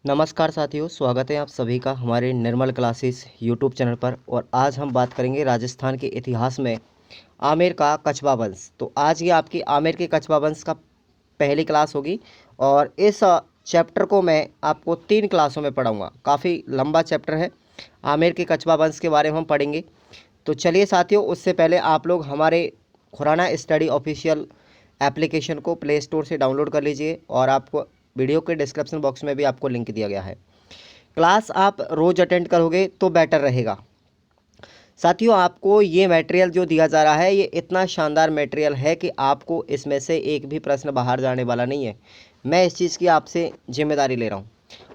नमस्कार साथियों, स्वागत है आप सभी का हमारे निर्मल क्लासेस यूट्यूब चैनल पर। और आज हम बात करेंगे राजस्थान के इतिहास में आमेर का कछवा वंश। तो आज ये आपकी आमेर के कछवा वंश का पहली क्लास होगी और इस चैप्टर को मैं आपको 3 क्लासों में पढ़ाऊंगा। काफ़ी लंबा चैप्टर है। आमेर के कछवा वंश के बारे में हम पढ़ेंगे। तो चलिए साथियों, उससे पहले आप लोग हमारे खुराना स्टडी ऑफिशियल एप्लीकेशन को प्ले स्टोर से डाउनलोड कर लीजिए और आपको वीडियो के डिस्क्रिप्शन बॉक्स में भी आपको लिंक दिया गया है। क्लास आप रोज़ अटेंड करोगे तो बेटर रहेगा। साथियों, आपको ये मटेरियल जो दिया जा रहा है ये इतना शानदार मटेरियल है कि आपको इसमें से एक भी प्रश्न बाहर जाने वाला नहीं है। मैं इस चीज़ की आपसे जिम्मेदारी ले रहा हूँ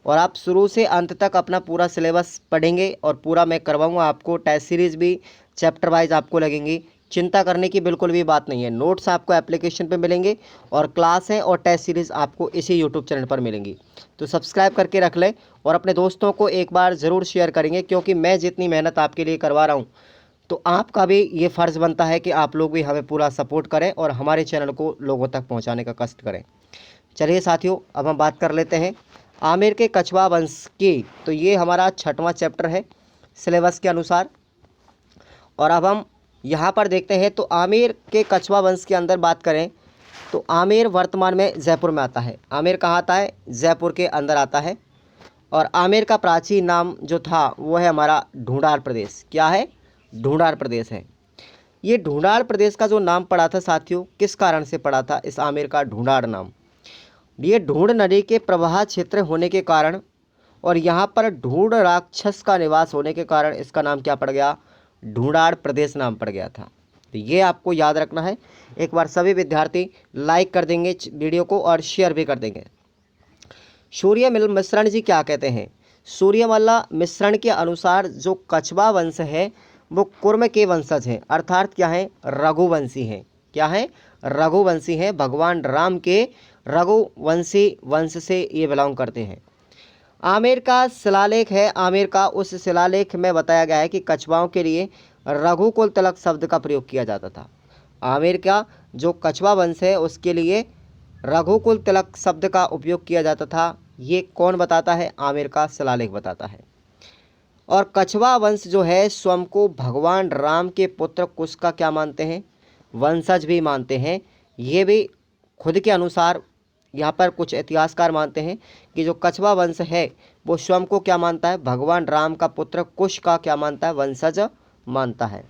और आप शुरू से अंत तक अपना पूरा सिलेबस पढ़ेंगे और पूरा मैं करवाऊँगा। आपको टेस्ट सीरीज़ भी चैप्टर वाइज आपको लगेंगी। चिंता करने की बिल्कुल भी बात नहीं है। नोट्स आपको एप्लीकेशन पे मिलेंगे और क्लासें और टेस्ट सीरीज़ आपको इसी यूट्यूब चैनल पर मिलेंगी। तो सब्सक्राइब करके रख लें और अपने दोस्तों को एक बार ज़रूर शेयर करेंगे, क्योंकि मैं जितनी मेहनत आपके लिए करवा रहा हूँ तो आपका भी ये फ़र्ज़ बनता है कि आप लोग भी हमें पूरा सपोर्ट करें और हमारे चैनल को लोगों तक पहुँचाने का कष्ट करें। चलिए साथियों, अब हम बात कर लेते हैं आमेर के कछवा वंश की। तो ये हमारा 6वां चैप्टर है सिलेबस के अनुसार। और अब हम यहाँ पर देखते हैं तो आमेर के कछवा वंश के अंदर बात करें तो आमेर वर्तमान में जयपुर में आता है। आमेर कहाँ आता है? जयपुर के अंदर आता है। और आमेर का प्राचीन नाम जो था वो है हमारा ढूंढार प्रदेश। क्या है? ढूंढार प्रदेश है। ये ढूंढार प्रदेश का जो नाम पड़ा था साथियों, किस कारण से पड़ा था इस आमेर का ढूंढार नाम? ये ढूंढ नदी के प्रवाह क्षेत्र होने के कारण और यहाँ पर ढूंढ राक्षस का निवास होने के कारण इसका नाम क्या पड़ गया? ढूंढार प्रदेश नाम पड़ गया था। तो ये आपको याद रखना है। एक बार सभी विद्यार्थी लाइक कर देंगे वीडियो को और शेयर भी कर देंगे। सूर्यमल मिश्रण जी क्या कहते हैं? सूर्यमल्ल मिश्रण के अनुसार जो कछवा वंश है वो कुर्म के वंशज हैं, अर्थात क्या है? रघुवंशी हैं। क्या है? रघुवंशी हैं। भगवान राम के रघुवंशी वंश से ये बिलोंग करते हैं। आमेर का शिलालेख है। आमेर का उस शिलालेख में बताया गया है कि कछवाओं के लिए रघुकुल तिलक शब्द का प्रयोग किया जाता था। आमेर का जो कछवा वंश है उसके लिए रघुकुल तिलक शब्द का उपयोग किया जाता था। ये कौन बताता है? आमेर का शिलालेख बताता है। और कछवा वंश जो है स्वयं को भगवान राम के पुत्र कुश का क्या मानते हैं? वंशज भी मानते हैं। ये भी खुद के अनुसार यहाँ पर कुछ इतिहासकार मानते हैं कि जो कछवा वंश है वो स्वयं को क्या मानता है? भगवान राम का पुत्र कुश का क्या मानता है? वंशज मानता है।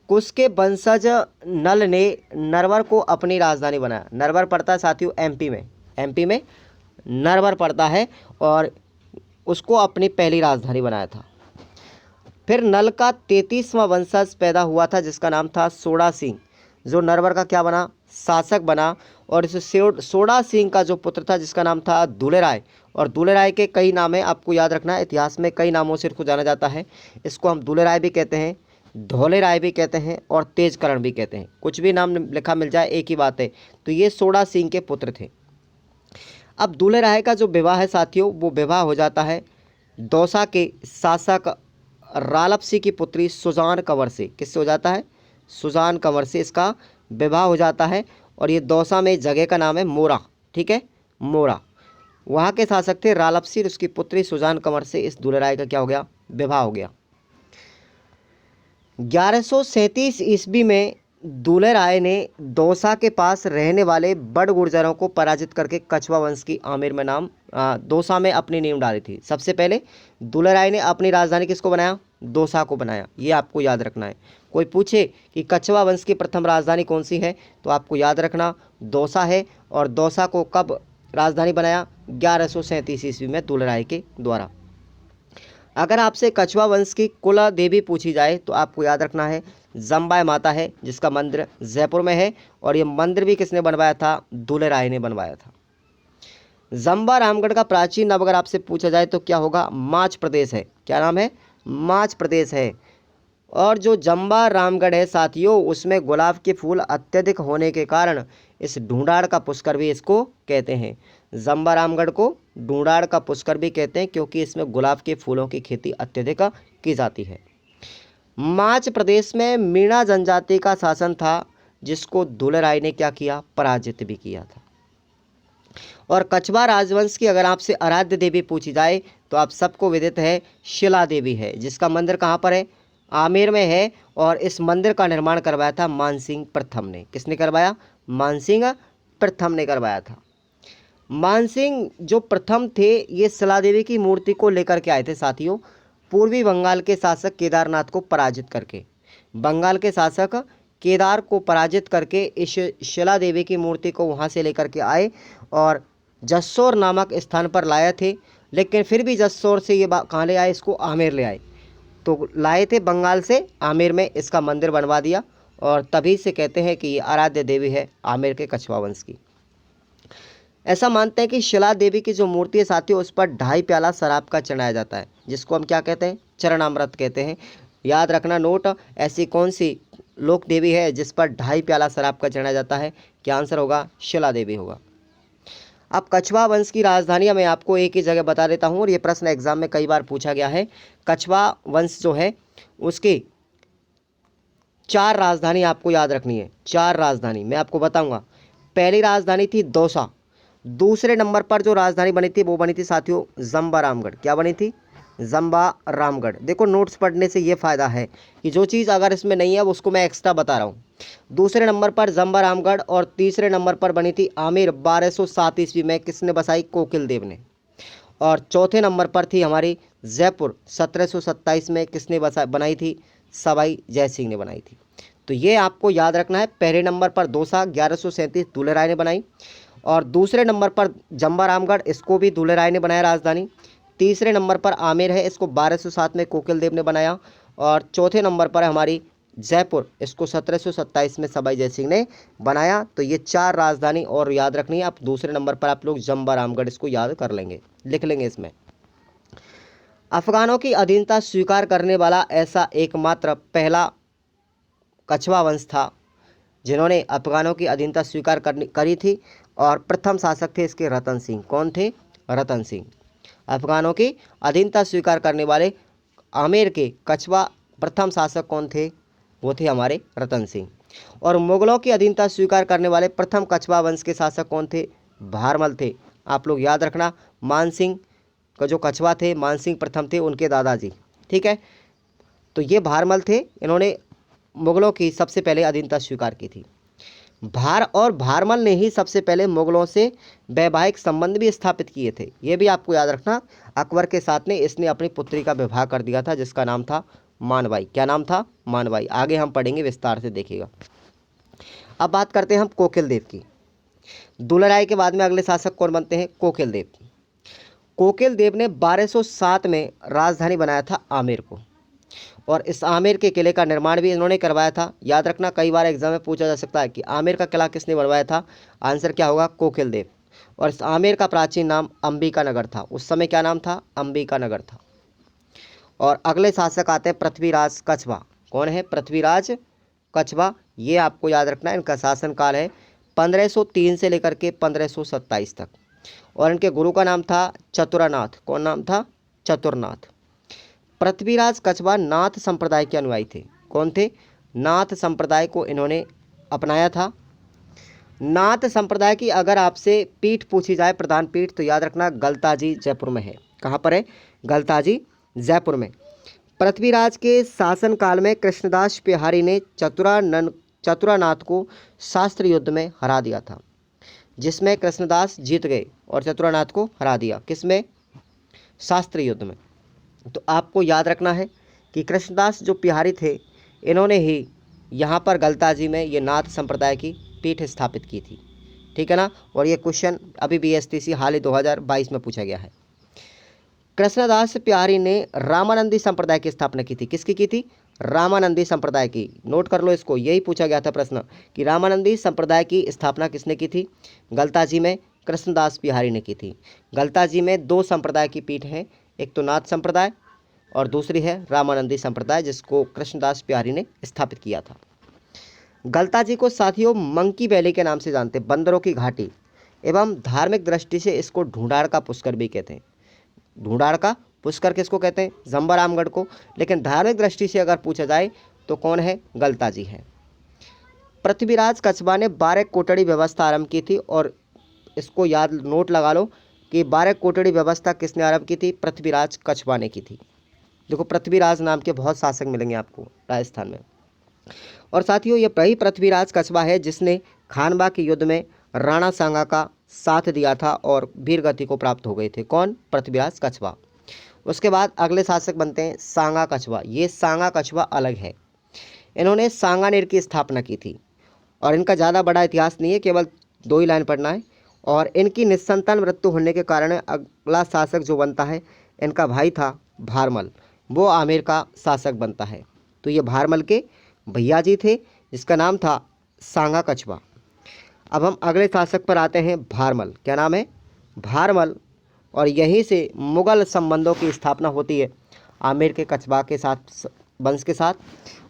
कुश के वंशज नल ने नरवर को अपनी राजधानी बनाया। नरवर पड़ता है साथियों एमपी में। एमपी में नरवर पड़ता है और उसको अपनी पहली राजधानी बनाया था। फिर नल का 33वां वंशज पैदा हुआ था जिसका नाम था सोड़ा सिंह, जो नरवर का क्या बना? शासक बना। और इस सोड़ा सिंह का जो पुत्र था जिसका नाम था दुलेराय। और दुलेराय के कई नाम है, आपको याद रखना है। इतिहास में कई नामों से इसको जाना जाता है। इसको हम दुलेराय भी कहते हैं, धौले राय भी कहते हैं और तेजकरण भी कहते हैं। कुछ भी नाम लिखा मिल जाए एक ही बात है। तो ये सोड़ा सिंह के पुत्र थे। अब दुले राय का जो विवाह है साथियों, वो विवाह हो जाता है दौसा के शासक रालपसी की पुत्री सुजान कंवर से। किससे हो जाता है? सुजान कंवर से इसका विवाह हो जाता है। और ये दौसा में जगह का नाम है मोरा। ठीक है, मोरा। वहाँ के शासक थे रालपसी। उसकी पुत्री सुजान कंवर से इस दुले राय का क्या हो गया? विवाह हो गया। 1137 ईस्वी में दुले राय ने दौसा के पास रहने वाले बड़ गुर्जरों को पराजित करके कछवा वंश की आमेर में नाम दौसा में अपनी नींव डाली थी। सबसे पहले दुले राय ने अपनी राजधानी किसको बनाया? दौसा को बनाया। ये आपको याद रखना है। कोई पूछे कि कछवा वंश की प्रथम राजधानी कौन सी है तो आपको याद रखना दौसा है। और दौसा को कब राजधानी बनाया? 1137 ईस्वी में दुले राय के द्वारा। अगर आपसे कछवा वंश की कुल देवी पूछी जाए तो आपको याद रखना है जम्बाई माता है, जिसका मंदिर जयपुर में है। और ये मंदिर भी किसने बनवाया था? दुले राय ने बनवाया था। जम्बा रामगढ़ का प्राचीन नाम अगर आपसे पूछा जाए तो क्या होगा? माच प्रदेश है। क्या नाम है? माच प्रदेश है। और जो जम्बा रामगढ़ है साथियों, उसमें गुलाब के फूल अत्यधिक होने के कारण इस ढूंढाड़ का पुष्कर भी इसको कहते हैं। जम्बा रामगढ़ को ढूंढाड़ का पुष्कर भी कहते हैं क्योंकि इसमें गुलाब के फूलों की खेती अत्यधिक की जाती है। माच प्रदेश में मीणा जनजाति का शासन था जिसको दुले राय ने क्या किया? पराजित भी किया था। और कछवा राजवंश की अगर आपसे आराध्य देवी पूछी जाए तो आप सबको विदित है शिला देवी है, जिसका मंदिर कहाँ पर है, आमेर में है। और इस मंदिर का निर्माण करवाया था मानसिंह प्रथम ने। किसने करवाया, मानसिंह प्रथम ने करवाया था। मानसिंह जो प्रथम थे ये शिला देवी की मूर्ति को लेकर के आए थे साथियों, पूर्वी बंगाल के शासक केदारनाथ को पराजित करके। बंगाल के शासक केदार को पराजित करके इस शिला देवी की मूर्ति को वहाँ से लेकर के आए और जसोर नामक स्थान पर लाए थे। लेकिन फिर भी जसोर से ये कहाँ ले आए, इसको आमेर ले आए। तो लाए थे बंगाल से, आमेर में इसका मंदिर बनवा दिया और तभी से कहते हैं कि ये आराध्य देवी है आमेर के कछवा वंश की। ऐसा मानते हैं कि शिला देवी की जो मूर्ति है साथियों, उस पर 2.5 प्याला शराब का चढ़ाया जाता है, जिसको हम क्या कहते हैं, चरणामृत कहते हैं। याद रखना नोट, ऐसी कौन सी लोक देवी है जिस पर 2.5 प्याला शराब का चढ़ाया जाता है, क्या आंसर होगा, शिला देवी होगा। अब कछवा वंश की राजधानियां मैं आपको एक ही जगह बता देता हूं और ये प्रश्न एग्जाम में कई बार पूछा गया है। कछवा वंश जो है उसकी 4 राजधानी आपको याद रखनी है। 4 राजधानी मैं आपको बताऊंगा। पहली राजधानी थी दौसा, दूसरे नंबर पर जो राजधानी बनी थी वो बनी थी साथियों जम्बा रामगढ़। क्या बनी थी, जम्बा रामगढ़। देखो नोट्स पढ़ने से ये फ़ायदा है कि जो चीज़ अगर इसमें नहीं है उसको मैं एक्स्ट्रा बता रहा हूँ। दूसरे नंबर पर जम्बा रामगढ़ और तीसरे नंबर पर बनी थी आमेर 1207 ईस्वी में, किसने बसाई, कोकिल देव ने। और चौथे नंबर पर थी हमारी जयपुर 1727 में, किसने बनाई थी, सवाई जयसिंह ने बनाई थी। तो ये आपको याद रखना है। पहले नंबर पर दौसा 1137 दूल्हे राय ने बनाई और दूसरे नंबर पर जम्बा रामगढ़, इसको भी दूल्हे राय ने बनाया राजधानी। तीसरे नंबर पर आमेर है, इसको 1207 में कोकिल देव ने बनाया। और चौथे नंबर पर हमारी जयपुर, इसको 1727 में सवाई जयसिंह ने बनाया। तो ये 4 राजधानी और याद रखनी है। आप दूसरे नंबर पर आप लोग जम्बा रामगढ़ इसको याद कर लेंगे, लिख लेंगे इसमें। अफगानों की अधीनता स्वीकार करने वाला ऐसा एकमात्र पहला कछवा वंश था जिन्होंने अफगानों की अधीनता स्वीकार करी थी और प्रथम शासक थे इसके रतन सिंह। कौन थे, रतन सिंह। अफगानों की अधीनता स्वीकार करने वाले आमेर के कछवा प्रथम शासक कौन थे, वो थे हमारे रतन सिंह। और मुगलों की अधीनता स्वीकार करने वाले प्रथम कछवा वंश के शासक कौन थे, भारमल थे। आप लोग याद रखना, मानसिंह का जो कछवा थे, मानसिंह प्रथम थे, उनके दादाजी, ठीक है। तो ये भारमल थे, इन्होंने मुगलों की सबसे पहले अधीनता स्वीकार की थी। भारमल ने ही सबसे पहले मुगलों से वैवाहिक संबंध भी स्थापित किए थे। ये भी आपको याद रखना। अकबर के साथ ने इसने अपनी पुत्री का विवाह कर दिया था जिसका नाम था मानबाई। क्या नाम था, मानबाई। आगे हम पढ़ेंगे विस्तार से, देखिएगा। अब बात करते हैं हम कोकिल देव की। दूल्हे राय के बाद में अगले शासक कौन बनते हैं, कोकिल देव। कोकिल देव ने 1207 में राजधानी बनाया था आमेर को और इस आमेर के किले का निर्माण भी इन्होंने करवाया था। याद रखना, कई बार एग्जाम में पूछा जा सकता है कि आमेर का किला किसने बनवाया था, आंसर क्या होगा, कोकिल देव। और इस आमेर का प्राचीन नाम अंबिका नगर था। उस समय क्या नाम था, अंबिका नगर था। और अगले शासक आते हैं पृथ्वीराज कछवा। कौन है, पृथ्वीराज कछवा। ये आपको याद रखना है, इनका शासनकाल है 1503 से लेकर के 1527 तक। और इनके गुरु का नाम था चतुरनाथ। कौन नाम था, चतुरनाथ। पृथ्वीराज कछवा नाथ संप्रदाय के अनुयायी थे। कौन थे, नाथ संप्रदाय को इन्होंने अपनाया था। नाथ संप्रदाय की अगर आपसे पीठ पूछी जाए, प्रधान पीठ, तो याद रखना गलताजी जयपुर में है। कहाँ पर है, गलताजी जयपुर में। पृथ्वीराज के शासनकाल में कृष्णदास बिहारी ने चतुरानाथ को शास्त्र युद्ध में हरा दिया था, जिसमें कृष्णदास जीत गए और चतुरानाथ को हरा दिया। किसमें, शास्त्र युद्ध में। तो आपको याद रखना है कि कृष्णदास जो बिहारी थे, इन्होंने ही यहाँ पर गलताजी में ये नाथ संप्रदाय की पीठ स्थापित की थी, ठीक है ना। और ये क्वेश्चन अभी BSTC हाल ही 2022 में पूछा गया है। कृष्णदास बिहारी ने रामानंदी संप्रदाय की स्थापना की थी। किसकी की थी, रामानंदी संप्रदाय की। नोट कर लो इसको, यही पूछा गया था प्रश्न कि रामानंदी संप्रदाय की स्थापना किसने की थी, गलताजी में कृष्णदास बिहारी ने की थी। गलताजी में 2 संप्रदाय की पीठ है, एक तो नाथ संप्रदाय और दूसरी है रामानंदी संप्रदाय, जिसको कृष्णदास बिहारी ने स्थापित किया था। गलताजी को साथियों मंकी वैली के नाम से जानते हैं, बंदरों की घाटी, एवं धार्मिक दृष्टि से इसको ढूंढाड़ का पुष्कर भी कहते हैं। ढूंढाड़ का पुष्कर किसको कहते हैं, जम्बा रामगढ़ को। लेकिन धार्मिक दृष्टि से अगर पूछा जाए तो कौन है, गलताजी है। पृथ्वीराज कछवा ने 12 कोटड़ी व्यवस्था आरंभ की थी और इसको याद नोट लगा लो कि 12 कोटड़ी व्यवस्था किसने आरंभ की थी? पृथ्वीराज कछवा ने की थी। देखो पृथ्वीराज नाम के बहुत शासक मिलेंगे आपको राजस्थान में। और साथियों ये वही पृथ्वीराज कछवा है जिसने खानवा के युद्ध में राणा सांगा का साथ दिया था और वीरगति को प्राप्त हो गए थे। कौन? पृथ्वीराज कछवा। उसके बाद अगले शासक बनते हैं सांगा कछवा। ये सांगा कछवा अलग है। इन्होंने सांगानेर की स्थापना की थी और इनका ज़्यादा बड़ा इतिहास नहीं है, केवल 2 ही लाइन पढ़ना है। और इनकी निस्संतान मृत्यु होने के कारण अगला शासक जो बनता है, इनका भाई था भारमल, वो आमेर का शासक बनता है। तो ये भारमल के भैया जी थे जिसका नाम था सांगा कछवा। अब हम अगले शासक पर आते हैं भारमल। क्या नाम है? भारमल। और यहीं से मुगल संबंधों की स्थापना होती है आमेर के कछवा के साथ, वंश के साथ।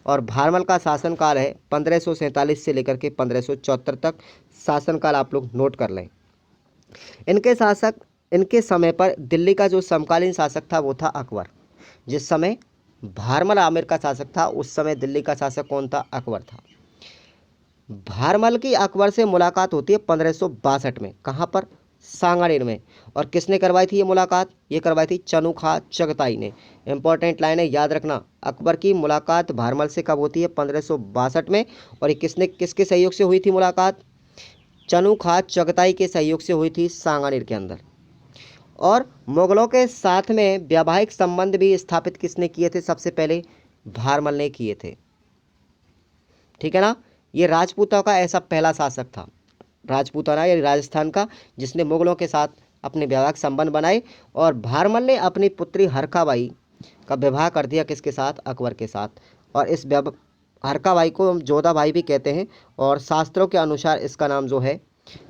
और भारमल का शासनकाल है 1547 से लेकर के 1574 तक। शासनकाल आप लोग नोट कर लें। इनके समय पर दिल्ली का जो समकालीन शासक था वो था अकबर। जिस समय भारमल आमेर का शासक था उस समय दिल्ली का शासक कौन था? अकबर था। भारमल की अकबर से मुलाकात होती है 1562 में। कहाँ पर? सांगानेर में। और किसने करवाई थी ये मुलाकात? ये करवाई थी चनु खां चगताई ने। इंपॉर्टेंट लाइन है, याद रखना। अकबर की मुलाकात भारमल से कब होती है? 1562 में। और ये किसके सहयोग से हुई थी मुलाकात? चनु खां चगताई के सहयोग से हुई थी सांगानेर के अंदर। और मुगलों के साथ में वैवाहिक संबंध भी स्थापित किसने किए थे? सबसे पहले भारमल ने किए थे। ठीक है ना? ये राजपूतों का ऐसा पहला शासक था, राजपूताना या राजस्थान का, जिसने मुगलों के साथ अपने वैवाहिक संबंध बनाए। और भारमल ने अपनी पुत्री हरकाबाई का विवाह कर दिया किसके साथ? अकबर के साथ। और इस हरकाबाई को हम जोधाबाई भी कहते हैं और शास्त्रों के अनुसार इसका नाम जो है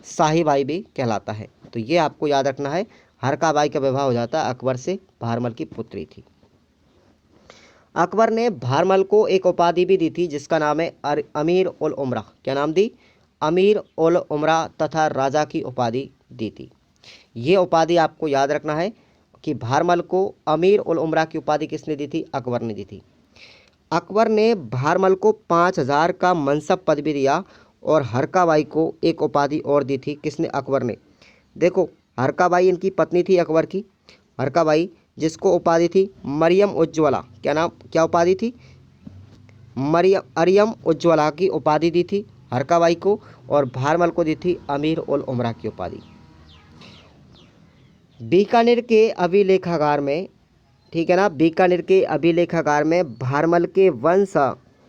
शाहीबाई भी कहलाता है। तो ये आपको याद रखना है, हरकाबाई का विवाह हो जाता अकबर से, भारमल की पुत्री थी। अकबर ने भारमल को एक उपाधि भी दी थी जिसका नाम है अमीर उल उमरा। क्या नाम दी? अमीर उल उमरा, तथा राजा की उपाधि दी थी। ये उपाधि आपको याद रखना है कि भारमल को अमीर उल उमरा की उपाधि किसने दी थी? अकबर ने दी थी। अकबर ने भारमल को 5000 का मनसब पद भी दिया और हरकाबाई को एक उपाधि और दी थी। किसने? अकबर ने। देखो हरकाबाई इनकी पत्नी थी अकबर की, हरकाबाई, जिसको उपाधि थी मरियम उज्ज्वला। क्या उपाधि थी? अरियम उज्ज्वला की उपाधि दी थी हरकाबाई को। और भारमल को दी थी अमीर उल उमरा की उपाधि। बीकानेर के अभिलेखागार में, ठीक है ना, बीकानेर के अभिलेखागार में भारमल के वंश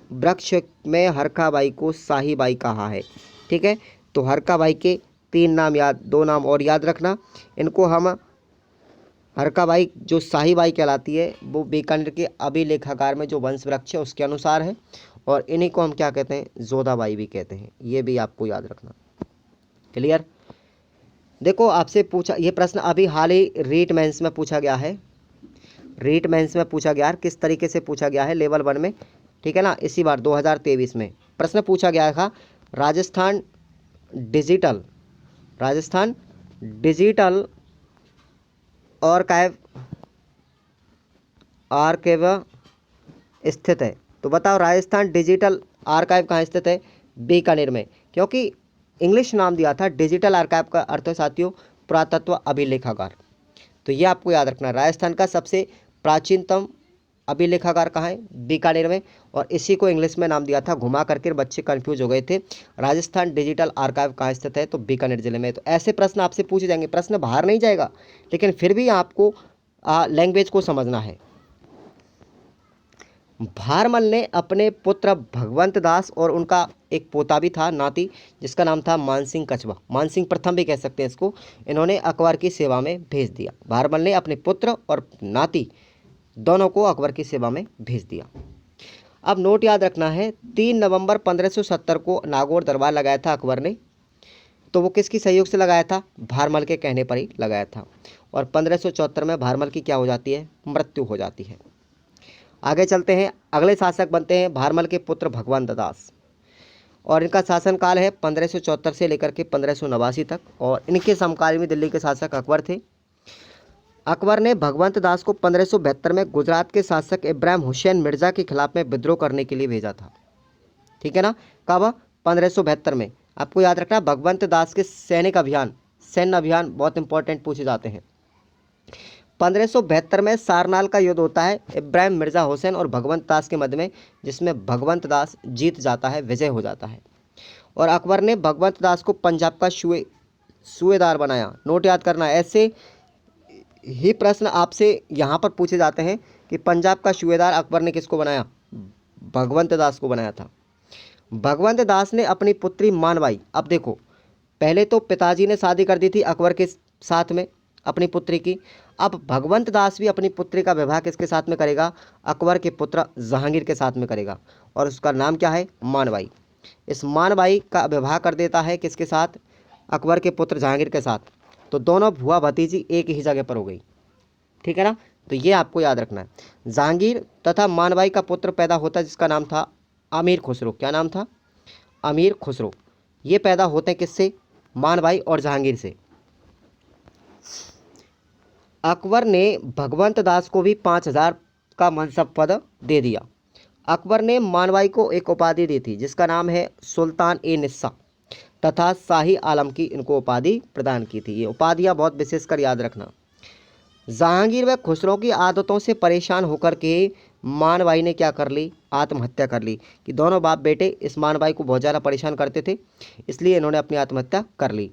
वृक्ष में हरकाबाई को शाहीबाई कहा है। ठीक है, तो हरकाबाई के 3 नाम याद, 2 नाम और याद रखना। इनको हम हरकाबाई जो शाहीबाई कहलाती है वो बीकानेर के अभिलेखागार में जो वंश वृक्ष है उसके अनुसार है। और इन्हीं को हम क्या कहते हैं? जोधाबाई भी कहते हैं। ये भी आपको याद रखना। क्लियर? देखो आपसे पूछा ये प्रश्न अभी हाल ही रीट मेंस में पूछा गया है। रीट मेंस में पूछा गया है, किस तरीके से पूछा गया है? लेवल 1 में, ठीक है ना, इसी बार 2023 में प्रश्न पूछा गया था। राजस्थान डिजिटल आर्काइव स्थित है। तो बताओ राजस्थान डिजिटल आर्काइव कहाँ स्थित है? बीकानेर में। क्योंकि इंग्लिश नाम दिया था, डिजिटल आर्काइव का अर्थ है साथियों पुरातत्व अभिलेखागार। तो ये आपको याद रखना, राजस्थान का सबसे प्राचीनतम अभिलेखागार कहाँ है? बीकानेर में। और इसी को इंग्लिश में नाम दिया था, घुमा करके बच्चे कंफ्यूज हो गए थे। राजस्थान डिजिटल आर्काइव कहाँ स्थित है? तो बीकानेर जिले में। तो ऐसे प्रश्न आपसे पूछे जाएंगे, प्रश्न बाहर नहीं जाएगा लेकिन फिर भी आपको लैंग्वेज को समझना है। भारमल ने अपने पुत्र भगवंत दास और उनका एक पोता भी था, नाती, जिसका नाम था मानसिंह कछवा, मानसिंह प्रथम भी कह सकते हैं इसको, इन्होंने अकबर की सेवा में भेज दिया। भारमल ने अपने पुत्र और नाती दोनों को अकबर की सेवा में भेज दिया। अब नोट याद रखना है, 3 नवंबर 1570 को नागौर दरबार लगाया था अकबर ने। तो वो किसकी सहयोग से लगाया था? भारमल के कहने पर ही लगाया था। और 1574 में भारमल की क्या हो जाती है? मृत्यु हो जाती है। आगे चलते हैं, अगले शासक बनते हैं भारमल के पुत्र भगवंत दास। और इनका शासनकाल है 1574 से लेकर के 1589 तक। और इनके समकालीन में दिल्ली के शासक अकबर थे। अकबर ने भगवंत दास को 1572 में गुजरात के शासक इब्राहिम हुसैन मिर्जा के खिलाफ में विद्रोह करने के लिए भेजा था। ठीक है ना, कब? 1572 में। आपको याद रखना भगवंत दास के सैनिक अभियान सैन्य अभियान बहुत इंपॉर्टेंट पूछे जाते हैं। 1572 में सारनाल का युद्ध होता है इब्राहिम मिर्ज़ा हुसैन और भगवंत दास के मध्य में, जिसमें भगवंत दास जीत जाता है, विजय हो जाता है। और अकबर ने भगवंत दास को पंजाब का सूबेदार बनाया। नोट याद करना, ऐसे ही प्रश्न आपसे यहाँ पर पूछे जाते हैं कि पंजाब का सूबेदार अकबर ने किसको बनाया? भगवंत दास को बनाया था। भगवंत दास ने अपनी पुत्री मानबाई, अब देखो पहले तो पिताजी ने शादी कर दी थी अकबर के साथ में अपनी पुत्री की, अब भगवंत दास भी अपनी पुत्री का विवाह किसके साथ में करेगा? अकबर के पुत्र जहांगीर के साथ में करेगा, और उसका नाम क्या है? मानबाई। इस मानबाई का विवाह कर देता है किसके साथ? अकबर के पुत्र जहांगीर के साथ। तो दोनों भुआ भतीजी एक ही जगह पर हो गई, ठीक है ना। तो ये आपको याद रखना है। जहांगीर तथा मानबाई का पुत्र पैदा होता है जिसका नाम था अमीर खुसरो। क्या नाम था? अमीर खुसरो। ये पैदा होते हैं किससे? मानबाई और जहांगीर से। अकबर ने भगवंत दास को भी 5000 का मनसब पद दे दिया। अकबर ने मानबाई को एक उपाधि दी थी जिसका नाम है सुल्तान ए निस्सा, तथा शाही आलम की इनको उपाधि प्रदान की थी। ये उपाधियाँ बहुत विशेषकर याद रखना। जहांगीर व खुसरो की आदतों से परेशान होकर के मानबाई ने क्या कर ली? आत्महत्या कर ली। कि दोनों बाप बेटे इस मानबाई को बहुत ज़्यादा परेशान करते थे, इसलिए इन्होंने अपनी आत्महत्या कर ली।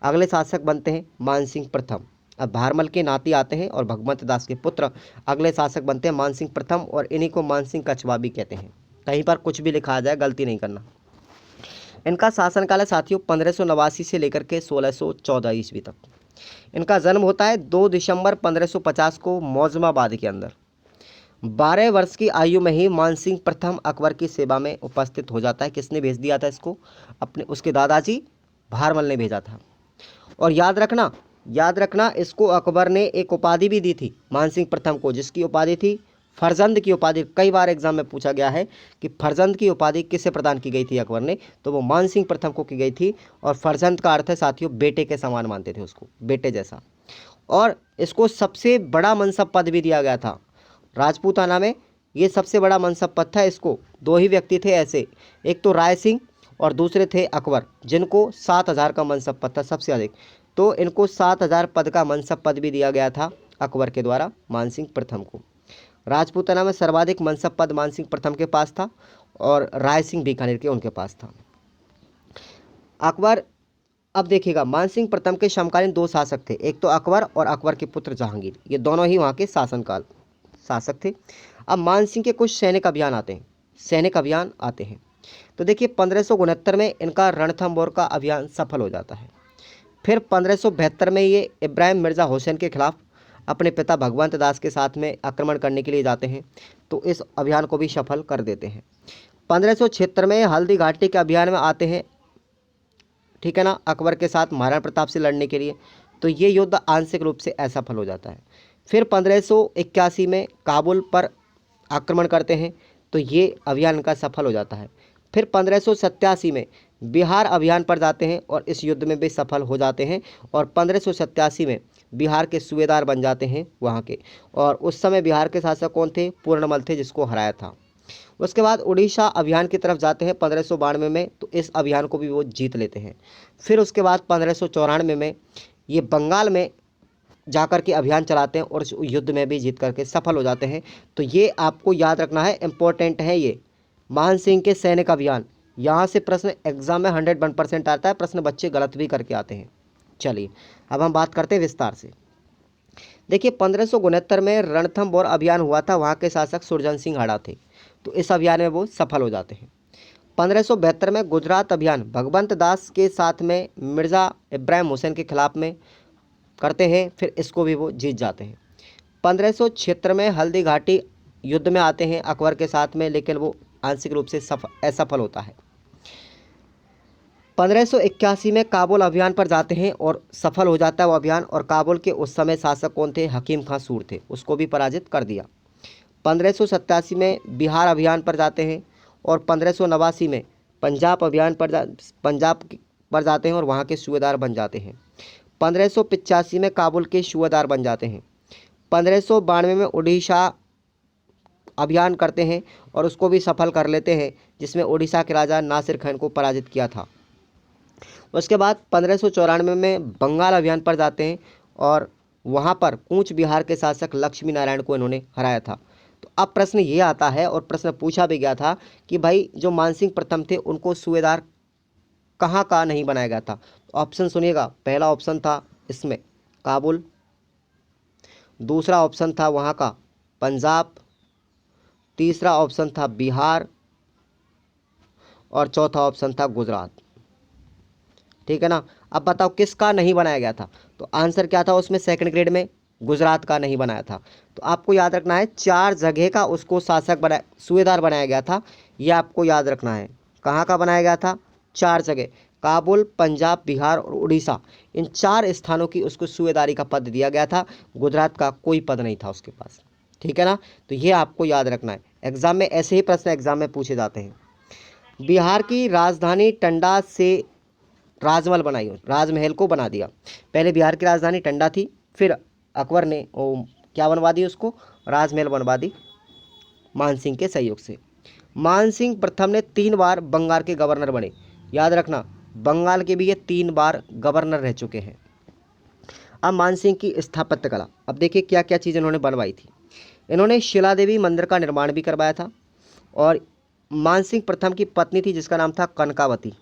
अगले शासक बनते हैं मानसिंह प्रथम। अब भारमल के नाती आते हैं और भगवंत दास के पुत्र अगले शासक बनते हैं मानसिंह प्रथम, और इन्हीं को मानसिंह कछवा भी कहते हैं। कहीं पर कुछ भी लिखा आ जाए गलती नहीं करना। इनका शासनकाल है साथियों 1589 से लेकर के 1614 ईस्वी तक। इनका जन्म होता है 2 दिसंबर 1550 को मौजमाबाद के अंदर। 12 वर्ष की आयु में ही मानसिंह प्रथम अकबर की सेवा में उपस्थित हो जाता है। किसने भेज दिया था इसको? अपने उसके दादाजी भारमल ने भेजा था। और याद रखना इसको अकबर ने एक उपाधि भी दी थी मानसिंह प्रथम को, जिसकी उपाधि थी फरजंद की उपाधि। कई बार एग्जाम में पूछा गया है कि फरजंद की उपाधि किसे प्रदान की गई थी अकबर ने, तो वो मानसिंह प्रथम को की गई थी। और फरजंद का अर्थ है साथियों बेटे के समान मानते थे उसको, बेटे जैसा। और इसको सबसे बड़ा मनसब पद भी दिया गया था राजपूताना में। ये सबसे बड़ा मनसब पद था। इसको 2 ही व्यक्ति थे ऐसे, एक तो राय सिंह और दूसरे थे अकबर, जिनको 7000 का मनसब पद था सबसे अधिक। तो इनको 7000 पद का मनसब पद भी दिया गया था अकबर के द्वारा मानसिंह प्रथम को। राजपूताना में सर्वाधिक मनसब पद मानसिंह प्रथम के पास था और राय सिंह बीकानेर के उनके पास था। अकबर, अब देखिएगा मानसिंह प्रथम के समकालीन 2 शासक थे, एक तो अकबर और अकबर के पुत्र जहांगीर। ये दोनों ही वहाँ के शासक थे। अब मानसिंह के कुछ सैनिक अभियान आते हैं। तो देखिए 1569 में इनका रणथंभौर का अभियान सफल हो जाता है। फिर 1572 में ये इब्राहिम मिर्ज़ा हुसैन के खिलाफ अपने पिता भगवंत दास के साथ में आक्रमण करने के लिए जाते हैं, तो इस अभियान को भी सफल कर देते हैं। 1576 में हल्दी घाटी के अभियान में आते हैं, ठीक है ना, अकबर के साथ महाराणा प्रताप से लड़ने के लिए। तो ये युद्ध आंशिक रूप से असफल हो जाता है। फिर 1581 में काबुल पर आक्रमण करते हैं, तो ये अभियान इनका सफल हो जाता है। फिर 1587 में बिहार अभियान पर जाते हैं और इस युद्ध में भी सफल हो जाते हैं, और 1587 में बिहार के सूबेदार बन जाते हैं वहाँ के। और उस समय बिहार के शासक कौन थे? पूर्णमल थे, जिसको हराया था। उसके बाद उड़ीसा अभियान की तरफ जाते हैं 1592 में, तो इस अभियान को भी वो जीत लेते हैं। फिर उसके बाद 1594 में ये बंगाल में जाकर के अभियान चलाते हैं और इस युद्ध में भी जीत करके सफल हो जाते हैं। तो ये आपको याद रखना है, इम्पोर्टेंट है ये मानसिंह के सैनिक अभियान। यहाँ से प्रश्न एग्जाम में 101% आता है, प्रश्न बच्चे गलत भी करके आते हैं। चलिए अब हम बात करते हैं विस्तार से। देखिए 1569 में रणथंभौर अभियान हुआ था, वहाँ के शासक सुरजन सिंह हाड़ा थे, तो इस अभियान में वो सफल हो जाते हैं। 1572 में गुजरात अभियान भगवंत दास के साथ में मिर्ज़ा इब्राहिम हुसैन के खिलाफ में करते हैं, फिर इसको भी वो जीत जाते हैं। 1576 में हल्दी घाटी युद्ध में आते हैं अकबर के साथ में, लेकिन वो आंशिक रूप से असफल होता है। 1581 में काबुल अभियान पर जाते हैं और सफल हो जाता है वो अभियान, और काबुल के उस समय शासक कौन थे? हकीम खां सूर थे, उसको भी पराजित कर दिया। 1587 में बिहार अभियान पर जाते हैं और 1589 में पंजाब पर जाते हैं और वहाँ के सूबेदार बन जाते हैं। 1585 में काबुल के सूबेदार बन जाते हैं। 1592 में उड़ीसा अभियान करते हैं और उसको भी सफल कर लेते हैं, जिसमें उड़ीसा के राजा नासिर खान को पराजित किया था। उसके बाद 1594 में बंगाल अभियान पर जाते हैं और वहाँ पर कूच बिहार के शासक लक्ष्मी नारायण को इन्होंने हराया था। तो अब प्रश्न ये आता है और प्रश्न पूछा भी गया था कि भाई जो मानसिंह प्रथम थे उनको सूबेदार कहाँ का नहीं बनाया गया था। तो ऑप्शन सुनिएगा, पहला ऑप्शन था इसमें काबुल, दूसरा ऑप्शन था वहाँ का पंजाब, तीसरा ऑप्शन था बिहार और चौथा ऑप्शन था गुजरात। ठीक है ना। अब बताओ किसका नहीं बनाया गया था। तो आंसर क्या था उसमें सेकंड ग्रेड में, गुजरात का नहीं बनाया था। तो आपको याद रखना है 4 जगह का उसको शासक बनाया, सूबेदार बनाया गया था। ये आपको याद रखना है। कहाँ का बनाया गया था? 4 जगह, काबुल, पंजाब, बिहार और उड़ीसा, इन 4 स्थानों की उसको सूबेदारी का पद दिया गया था। गुजरात का कोई पद नहीं था उसके पास। ठीक है ना। तो ये आपको याद रखना है, एग्जाम में ऐसे ही प्रश्न एग्जाम में पूछे जाते हैं। बिहार की राजधानी टंडा से राजमहल बनाई, राजमहल को बना दिया। पहले बिहार की राजधानी टंडा थी, फिर अकबर ने क्या बनवा दी उसको, राजमहल बनवा दी मानसिंह के सहयोग से। मानसिंह प्रथम ने 3 बार बंगाल के गवर्नर बने। याद रखना, बंगाल के भी ये 3 बार गवर्नर रह चुके हैं। अब मानसिंह की स्थापत्य कला, अब देखिए क्या क्या चीज़ इन्होंने बनवाई थी। इन्होंने शिला देवी मंदिर का निर्माण भी करवाया था और मानसिंह प्रथम की पत्नी थी जिसका नाम था कनकावती।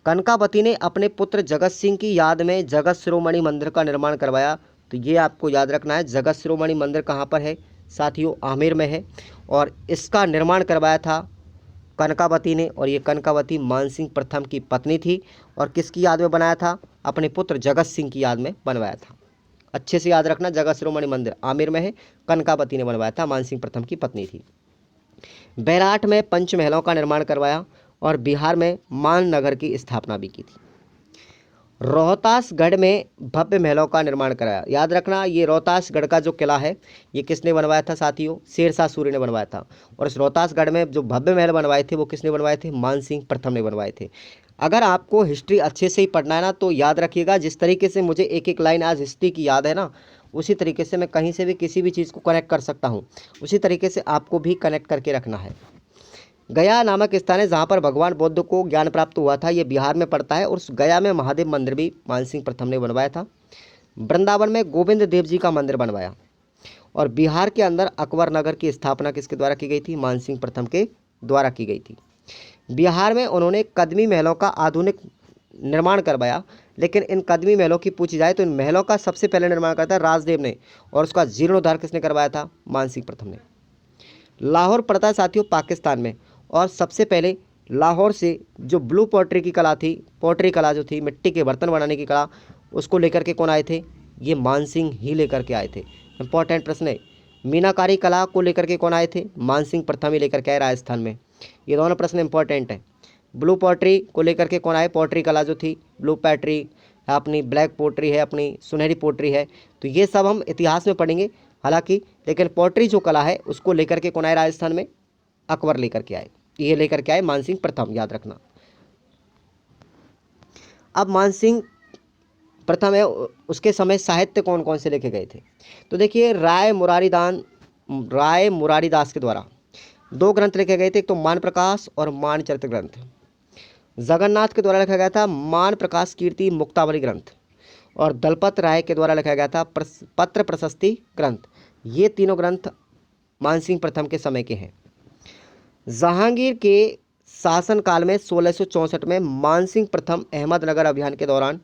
कनकावती ने अपने पुत्र जगत सिंह की याद में जगत शिरोमणि मंदिर का निर्माण करवाया। तो ये आपको याद रखना है, जगत शिरोमणि मंदिर कहाँ पर है साथियों? आमेर में है और इसका निर्माण करवाया था कनकावती ने। और ये कनकावती मानसिंह प्रथम की पत्नी थी और किसकी याद में बनाया था? अपने पुत्र जगत सिंह की याद में बनवाया था। अच्छे से याद रखना, जगत शिरोमणि मंदिर आमेर में है, कनकावती ने बनवाया था, मानसिंह प्रथम की पत्नी थी। बैराठ में पंचमहलों का निर्माण करवाया और बिहार में माननगर की स्थापना भी की थी। रोहतासगढ़ में भव्य महलों का निर्माण कराया। याद रखना, ये रोहतासगढ़ का जो किला है ये किसने बनवाया था साथियों? शेरशाह सूरी ने बनवाया था। और इस रोहतासगढ़ में जो भव्य महल बनवाए थे वो किसने बनवाए थे? मानसिंह प्रथम ने बनवाए थे। अगर आपको हिस्ट्री अच्छे से ही पढ़ना है ना तो याद रखिएगा, जिस तरीके से मुझे एक एक लाइन आज हिस्ट्री की याद है ना, उसी तरीके से मैं कहीं से भी किसी भी चीज़ को कनेक्ट कर सकता हूँ, उसी तरीके से आपको भी कनेक्ट करके रखना है। गया नामक स्थान है जहाँ पर भगवान बुद्ध को ज्ञान प्राप्त हुआ था, ये बिहार में पड़ता है और उस गया में महादेव मंदिर भी मानसिंह प्रथम ने बनवाया था। वृंदावन में गोविंद देव जी का मंदिर बनवाया और बिहार के अंदर अकबर नगर की स्थापना किसके द्वारा की गई थी? मानसिंह प्रथम के द्वारा की गई थी। बिहार में उन्होंने कदमी महलों का आधुनिक निर्माण करवाया, लेकिन इन कदमी महलों की पूछी जाए तो इन महलों का सबसे पहले निर्माण करता राजदेव ने और उसका जीर्णोद्धार किसने करवाया था? मानसिंह प्रथम ने। लाहौर पड़ता है साथियों पाकिस्तान में और सबसे पहले लाहौर से जो ब्लू पॉटरी की कला थी, पॉटरी कला जो थी मिट्टी के बर्तन बनाने की कला, उसको लेकर के कौन आए थे? ये मानसिंह ही लेकर के आए थे। इंपॉर्टेंट प्रश्न है। मीनाकारी कला को लेकर के कौन आए थे? मानसिंह प्रथम ही लेकर के आए राजस्थान में। ये दोनों प्रश्न इंपॉर्टेंट है। ब्लू पॉटरी को लेकर के कौन आए? पॉटरी कला जो थी, ब्लू पॉटरी अपनी, ब्लैक पोट्री है अपनी, सुनहरी पोट्री है। तो ये सब हम इतिहास में पढ़ेंगे हालांकि, लेकिन पॉटरी जो कला है उसको लेकर के कौन आए राजस्थान में? अकबर लेकर के आए, ये लेकर के आए मानसिंह प्रथम, याद रखना। अब मानसिंह प्रथम है, उसके समय साहित्य कौन कौन से लिखे गए थे? तो देखिए राय मुरारीदास के द्वारा 2 ग्रंथ लिखे गए थे, एक तो मान प्रकाश और मानचरित्र ग्रंथ। जगन्नाथ के द्वारा लिखा गया था मान प्रकाश कीर्ति मुक्तावली ग्रंथ और दलपत राय के द्वारा लिखा गया था पत्र प्रशस्ति ग्रंथ। ये तीनों ग्रंथ मानसिंह प्रथम के समय के हैं। जहांगीर के शासनकाल में 1664 में मानसिंह प्रथम अहमदनगर अभियान के दौरान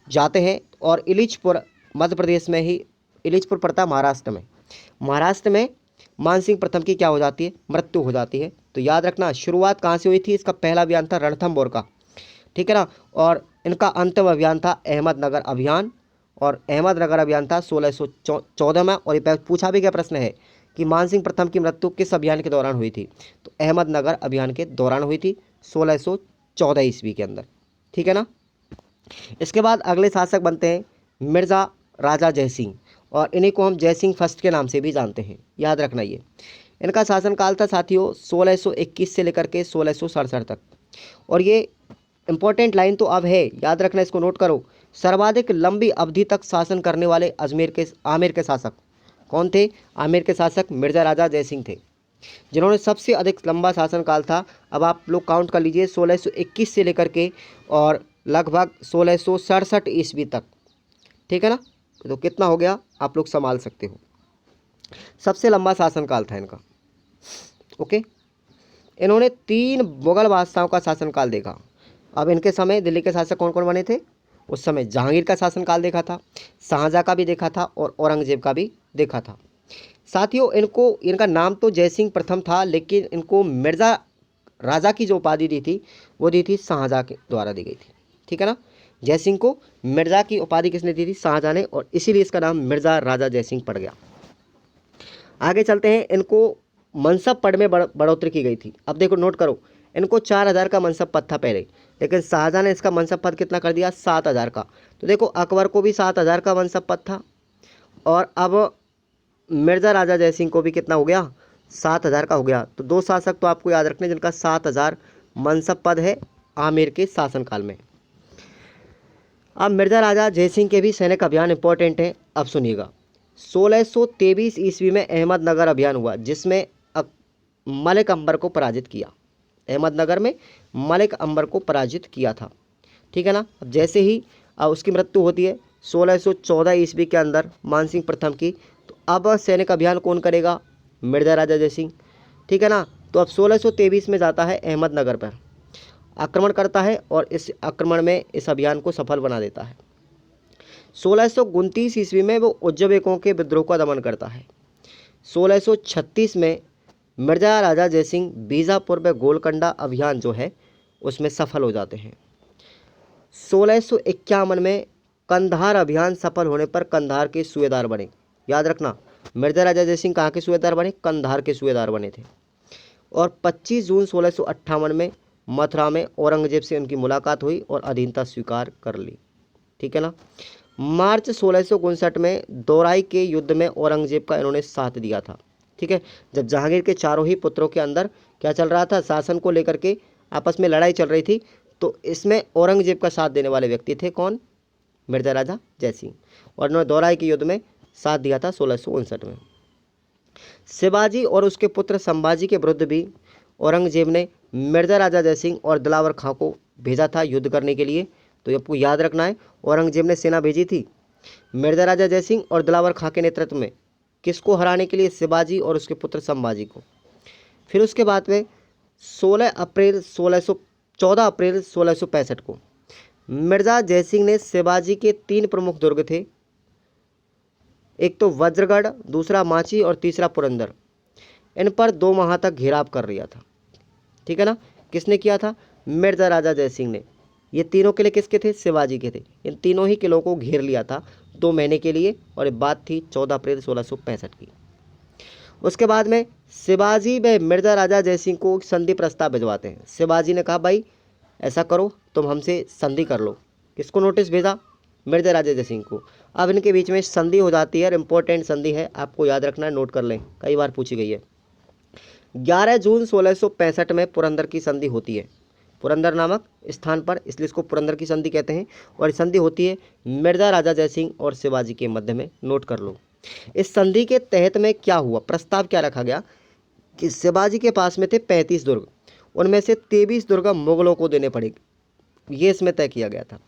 जाते हैं और इलिचपुर मध्य प्रदेश में ही, इलिचपुर पड़ता है महाराष्ट्र में, महाराष्ट्र में मानसिंह प्रथम की क्या हो जाती है? मृत्यु हो जाती है। तो याद रखना शुरुआत कहाँ से हुई थी? इसका पहला अभियान था रणथंभौर का, ठीक है ना, और इनका अंतिम अभियान था अहमदनगर अभियान और अहमदनगर अभियान था 1614 में। और ये पूछा भी क्या प्रश्न है कि मानसिंह प्रथम की मृत्यु किस अभियान के दौरान हुई थी? तो अहमदनगर अभियान के दौरान हुई थी 1614 ईस्वी के अंदर, ठीक है ना। इसके बाद अगले शासक बनते हैं मिर्ज़ा राजा जयसिंह और इन्हीं को हम जयसिंह फर्स्ट के नाम से भी जानते हैं, याद रखना। ये इनका शासनकाल था साथियों 1621 से लेकर के 1667 तक। और ये इंपॉर्टेंट लाइन तो अब है, याद रखना, इसको नोट करो। सर्वाधिक लंबी अवधि तक शासन करने वाले आमेर के शासक कौन थे? आमेर के शासक मिर्ज़ा राजा जयसिंह थे, जिन्होंने सबसे अधिक लंबा शासनकाल था। अब आप लोग काउंट कर लीजिए, 1621 से लेकर के और लगभग 1667 ईस्वी तक। ठीक है ना, तो कितना हो गया आप लोग संभाल सकते हो। सबसे लंबा शासनकाल था इनका। ओके, इन्होंने 3 मुगल बादशाहों का शासनकाल देखा। अब इनके समय दिल्ली के शासक कौन कौन बने थे उस समय? जहांगीर का शासनकाल देखा था, शाहजहाँ का भी देखा था और औरंगजेब का भी देखा था। साथियों, इनका नाम तो जयसिंह प्रथम था, लेकिन इनको मिर्ज़ा राजा की जो उपाधि दी थी वो दी थी शाहजहाँ के द्वारा दी गई थी। ठीक है ना, जयसिंह को मिर्ज़ा की उपाधि किसने दी थी? शाहजहाँ ने, और इसीलिए इसका नाम मिर्ज़ा राजा जयसिंह पड़ गया। आगे चलते हैं। इनको मनसब पद में बढ़ोतरी की गई थी। अब देखो नोट करो, इनको 4000 का मनसब पद था पहले, लेकिन शाहजहाँ ने इसका मनसब पद कितना कर दिया? 7000 का। तो देखो अकबर को भी 7000 का मनसब पद था, और अब मिर्ज़ा राजा जयसिंह को भी कितना हो गया? 7000 का हो गया। तो 2 शासक तो आपको याद रखने जिनका 7000 मनसब पद है आमेर के शासनकाल में। अब मिर्ज़ा राजा जयसिंह के भी सैनिक अभियान इंपॉर्टेंट है। अब सुनिएगा, 1623 ईस्वी में अहमदनगर अभियान हुआ, जिसमें मलिक अंबर को पराजित किया। अहमदनगर में मलिक अंबर को पराजित किया था। ठीक है ना। अब जैसे ही उसकी मृत्यु होती है 1614 ईस्वी के अंदर मानसिंह प्रथम की, तो अब सैनिक अभियान कौन करेगा? मिर्ज़ा राजा जयसिंह। ठीक है ना। तो अब 1623 में जाता है अहमदनगर पर, आक्रमण करता है और इस आक्रमण में इस अभियान को सफल बना देता है। 1629 ईस्वी में वो उज्जबेकों के विद्रोह का दमन करता है। 1636 में मिर्ज़ा राजा जयसिंह बीजापुर में गोलकंडा अभियान जो है उसमें सफल हो जाते हैं। 1651 में कंधार अभियान सफल होने पर कंधार के सूबेदार बने। याद रखना, मिर्ज़ा राजा जयसिंह कहाँ के सूबेदार बने? कंधार के सूबेदार बने थे। और 25 जून 1658 में मथुरा में औरंगजेब से उनकी मुलाकात हुई और अधीनता स्वीकार कर ली। ठीक है ना। मार्च 1659 में दोराई के युद्ध में औरंगजेब का इन्होंने साथ दिया था। ठीक है, जब जहांगीर के चारों ही पुत्रों के अंदर क्या चल रहा था? शासन को लेकर के आपस में लड़ाई चल रही थी, तो इसमें औरंगजेब का साथ देने वाले व्यक्ति थे कौन? मिर्ज़ा राजा जयसिंह। और इन्होंने दोराई के युद्ध में साथ दिया था 1659 में। शिवाजी और उसके पुत्र संभाजी के विरुद्ध भी औरंगजेब ने मिर्ज़ा राजा जयसिंह और दिलावर खां को भेजा था युद्ध करने के लिए। तो आपको याद रखना है, औरंगजेब ने सेना भेजी थी मिर्ज़ा राजा जयसिंह और दिलावर खां के नेतृत्व में। किसको हराने के लिए? शिवाजी और उसके पुत्र संभाजी को। फिर उसके बाद में 14 अप्रैल 1665 को मिर्ज़ा जयसिंह ने शिवाजी के 3 प्रमुख दुर्ग थे, एक तो वज्रगढ़, दूसरा माची और तीसरा पुरंदर, इन पर 2 माह तक घेराव कर लिया था। ठीक है ना। किसने किया था? मिर्ज़ा राजा जयसिंह ने। ये तीनों किले किसके थे? शिवाजी के थे। इन तीनों ही किलों को घेर लिया था 2 महीने के लिए, और ये बात थी 14 अप्रैल 1665 की। उसके बाद में शिवाजी व मिर्ज़ा राजा जयसिंह को संधि प्रस्ताव भिजवाते हैं। शिवाजी ने कहा भाई ऐसा करो, तुम हमसे संधि कर लो। किसको नोटिस भेजा? मिर्ज़ा राजा जयसिंह को। अब इनके बीच में संधि हो जाती है, और इम्पोर्टेंट संधि है, आपको याद रखना है, नोट कर लें, कई बार पूछी गई है। 11 जून 1665 में पुरंदर की संधि होती है, पुरंदर नामक स्थान पर, इसलिए इसको पुरंदर की संधि कहते हैं। और संधि होती है मिर्ज़ा राजा जयसिंह और शिवाजी के मध्य में, नोट कर लो। इस संधि के तहत में क्या हुआ? प्रस्ताव क्या रखा गया कि शिवाजी के पास में थे 35 दुर्ग, उनमें से 23 दुर्ग मुगलों को देने पड़ेंगे, ये इसमें तय किया गया था।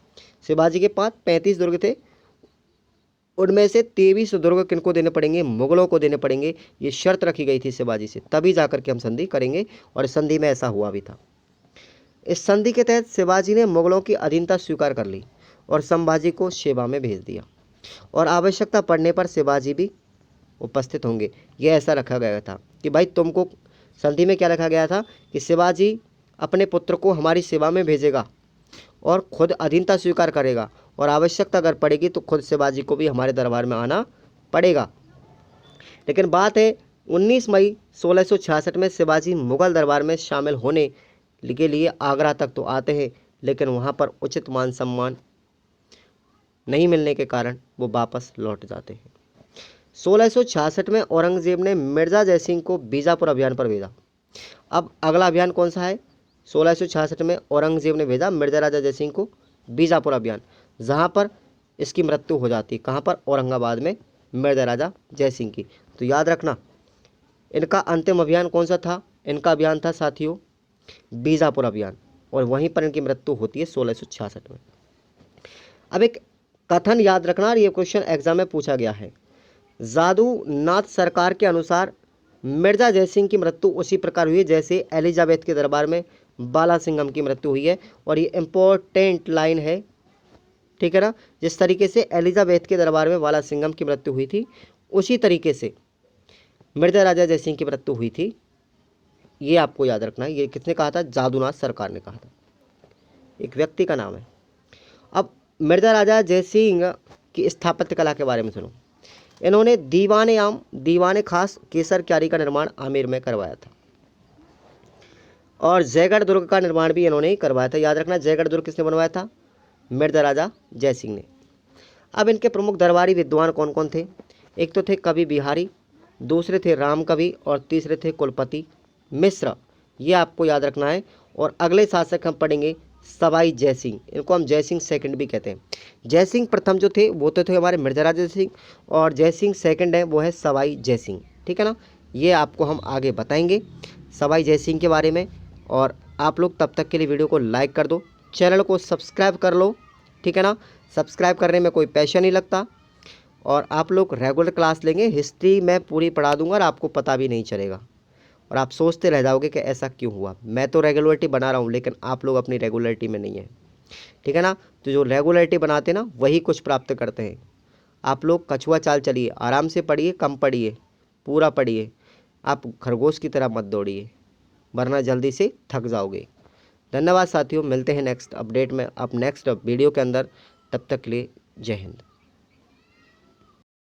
शिवाजी के पास 35 दुर्ग थे, उनमें से 23 दुर्ग किनको देने पड़ेंगे? मुगलों को देने पड़ेंगे। ये शर्त रखी गई थी शिवाजी से, तभी जाकर के हम संधि करेंगे, और इस संधि में ऐसा हुआ भी था। इस संधि के तहत शिवाजी ने मुगलों की अधीनता स्वीकार कर ली और संभाजी को सेवा में भेज दिया, और आवश्यकता पड़ने पर शिवाजी भी उपस्थित होंगे। यह ऐसा रखा गया था कि भाई तुमको, संधि में क्या रखा गया था कि शिवाजी अपने पुत्र को हमारी सेवा में भेजेगा और खुद अधीनता स्वीकार करेगा, और आवश्यकता अगर पड़ेगी तो खुद शिवाजी को भी हमारे दरबार में आना पड़ेगा। लेकिन बात है 19 मई 1666 में शिवाजी मुगल दरबार में शामिल होने के लिए आगरा तक तो आते हैं, लेकिन वहाँ पर उचित मान सम्मान नहीं मिलने के कारण वो वापस लौट जाते हैं। 1666 में औरंगजेब ने मिर्ज़ा जयसिंह को बीजापुर अभियान पर भेजा। अब अगला अभियान कौन सा है? 1666 में औरंगजेब ने भेजा मिर्ज़ा राजा जयसिंह को बीजापुर अभियान, जहाँ पर इसकी मृत्यु हो जाती है। कहाँ पर? औरंगाबाद में मिर्ज़ा राजा जयसिंह की। तो याद रखना, इनका अंतिम अभियान कौन सा था? इनका अभियान था साथियों बीजापुर अभियान। और वहीं पर इनकी मृत्यु होती है 1666 में। अब एक कथन याद रखना, और ये क्वेश्चन एग्जाम में पूछा गया है। जादू नाथ सरकार के अनुसार मिर्जा जयसिंह की मृत्यु उसी प्रकार हुई है जैसे एलिजाबेथ के दरबार में बाला सिंघम की मृत्यु हुई है, और ये इंपॉर्टेंट लाइन है, ठीक है ना। जिस तरीके से एलिजाबेथ के दरबार में बाला सिंघम की मृत्यु हुई थी, उसी तरीके से मिर्जा राजा जयसिंह की मृत्यु हुई थी। ये आपको याद रखना है। ये किसने कहा था? जादूनाथ सरकार ने कहा था, एक व्यक्ति का नाम है। अब मिर्जा राजा जयसिंह की स्थापत्य कला के बारे में सुनो। इन्होंने दीवाने आम, दीवाने खास, केसर क्यारी का निर्माण आमेर में करवाया था, और जयगढ़ दुर्ग का निर्माण भी इन्होंने ही करवाया था। याद रखना, जयगढ़ दुर्ग किसने बनवाया था? मिर्जा राजा जयसिंह ने। अब इनके प्रमुख दरबारी विद्वान कौन कौन थे? एक तो थे कवि बिहारी, दूसरे थे राम कवि, और तीसरे थे कुलपति मिश्र। ये आपको याद रखना है। और अगले शासक हम पढ़ेंगे सवाई जयसिंह, इनको हम जयसिंह सेकंड भी कहते हैं। जयसिंह प्रथम जो थे वो तो थे हमारे मिर्जा राजा जयसिंह, और जयसिंह सेकंड है वो है सवाई जयसिंह, ठीक है ना। ये आपको हम आगे बताएंगे सवाई जयसिंह के बारे में। और आप लोग तब तक के लिए वीडियो को लाइक कर दो, चैनल को सब्सक्राइब कर लो, ठीक है ना। सब्सक्राइब करने में कोई पैसा नहीं लगता, और आप लोग रेगुलर क्लास लेंगे, हिस्ट्री मैं पूरी पढ़ा दूंगा और आपको पता भी नहीं चलेगा, और आप सोचते रह जाओगे कि ऐसा क्यों हुआ। मैं तो रेगुलरिटी बना रहा हूँ, लेकिन आप लोग अपनी रेगुलरिटी में नहीं है, ठीक है ना। तो जो रेगुलरिटी बनाते ना वही कुछ प्राप्त करते हैं। आप लोग कछुआ चाल चलिए, आराम से पढ़िए, कम पढ़िए, पूरा पढ़िए। आप खरगोश की तरह मत दौड़िए, वरना जल्दी से थक जाओगे। धन्यवाद साथियों, मिलते हैं नेक्स्ट अपडेट में, अब नेक्स्ट वीडियो के अंदर। तब तक के लिए जय हिंद।